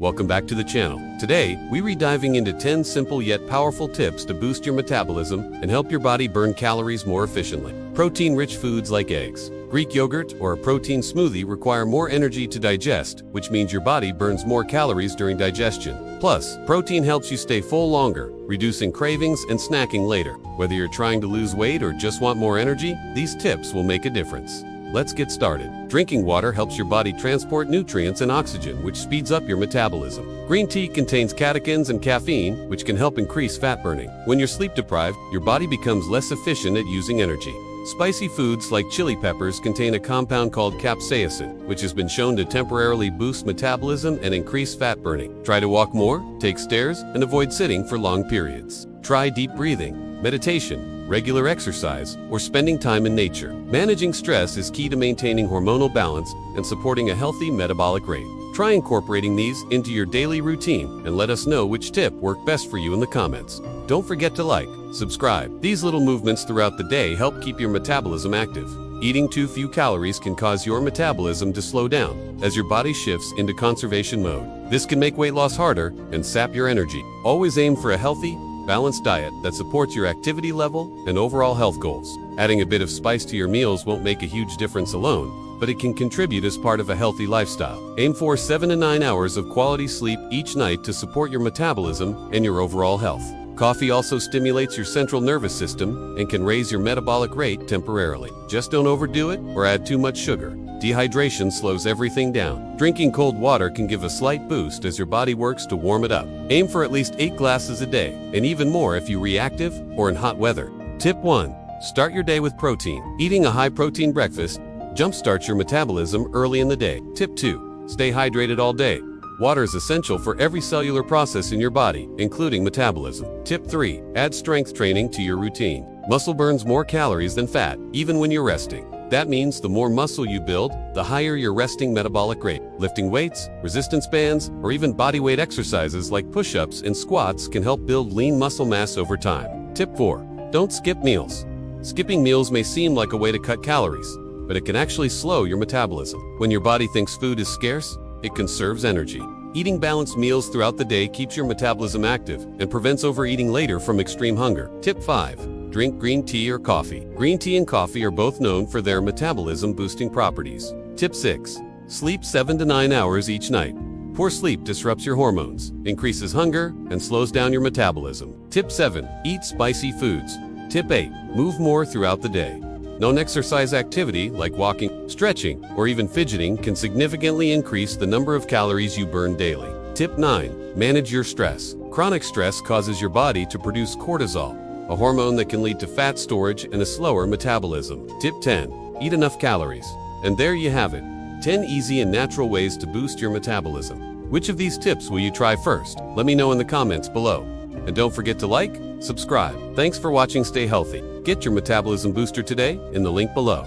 Welcome back to the channel. Today, we're diving into 10 simple yet powerful tips to boost your metabolism and help your body burn calories more efficiently. Protein-rich foods like eggs, Greek yogurt, or a protein smoothie require more energy to digest, which means your body burns more calories during digestion. Plus, protein helps you stay full longer, reducing cravings and snacking later. Whether you're trying to lose weight or just want more energy, these tips will make a difference. Let's get started. Drinking water helps your body transport nutrients and oxygen, which speeds up your metabolism. Green tea contains catechins and caffeine, which can help increase fat burning. When you're sleep deprived, your body becomes less efficient at using energy. Spicy foods like chili peppers contain a compound called capsaicin, which has been shown to temporarily boost metabolism and increase fat burning. Try to walk more, take stairs, and avoid sitting for long periods. Try deep breathing, meditation, regular exercise, or spending time in nature. Managing stress is key to maintaining hormonal balance and supporting a healthy metabolic rate. Try incorporating these into your daily routine and let us know which tip worked best for you in the comments. Don't forget to like, subscribe. These little movements throughout the day help keep your metabolism active. Eating too few calories can cause your metabolism to slow down as your body shifts into conservation mode. This can make weight loss harder and sap your energy. Always aim for a healthy, balanced diet that supports your activity level and overall health goals. Adding a bit of spice to your meals won't make a huge difference alone, but it can contribute as part of a healthy lifestyle. Aim for 7 to 9 hours of quality sleep each night to support your metabolism and your overall health. Coffee also stimulates your central nervous system and can raise your metabolic rate temporarily. Just don't overdo it or add too much sugar. Dehydration slows everything down. Drinking cold water can give a slight boost as your body works to warm it up. Aim for at least 8 glasses a day, and even more if you're reactive or in hot weather. Tip 1. Start your day with protein. Eating a high-protein breakfast jumpstarts your metabolism early in the day. Tip 2. Stay hydrated all day. Water is essential for every cellular process in your body, including metabolism. Tip 3. Add strength training to your routine. Muscle burns more calories than fat, even when you're resting. That means the more muscle you build, the higher your resting metabolic rate. Lifting weights, resistance bands, or even bodyweight exercises like push-ups and squats can help build lean muscle mass over time. Tip 4. Don't skip meals. Skipping meals may seem like a way to cut calories, but it can actually slow your metabolism. When your body thinks food is scarce, it conserves energy. Eating balanced meals throughout the day keeps your metabolism active and prevents overeating later from extreme hunger. Tip 5. Drink green tea or coffee. Green tea and coffee are both known for their metabolism-boosting properties. Tip 6. Sleep 7 to 9 hours each night. Poor sleep disrupts your hormones, increases hunger, and slows down your metabolism. Tip 7. Eat spicy foods. Tip 8. Move more throughout the day. Non-exercise activity like walking, stretching, or even fidgeting can significantly increase the number of calories you burn daily. Tip 9. Manage your stress. Chronic stress causes your body to produce cortisol, a hormone that can lead to fat storage and a slower metabolism. Tip 10. Eat enough calories. And there you have it. 10 easy and natural ways to boost your metabolism. Which of these tips will you try first? Let me know in the comments below. And don't forget to like, subscribe. Thanks for watching. Stay healthy. Get your metabolism booster today in the link below.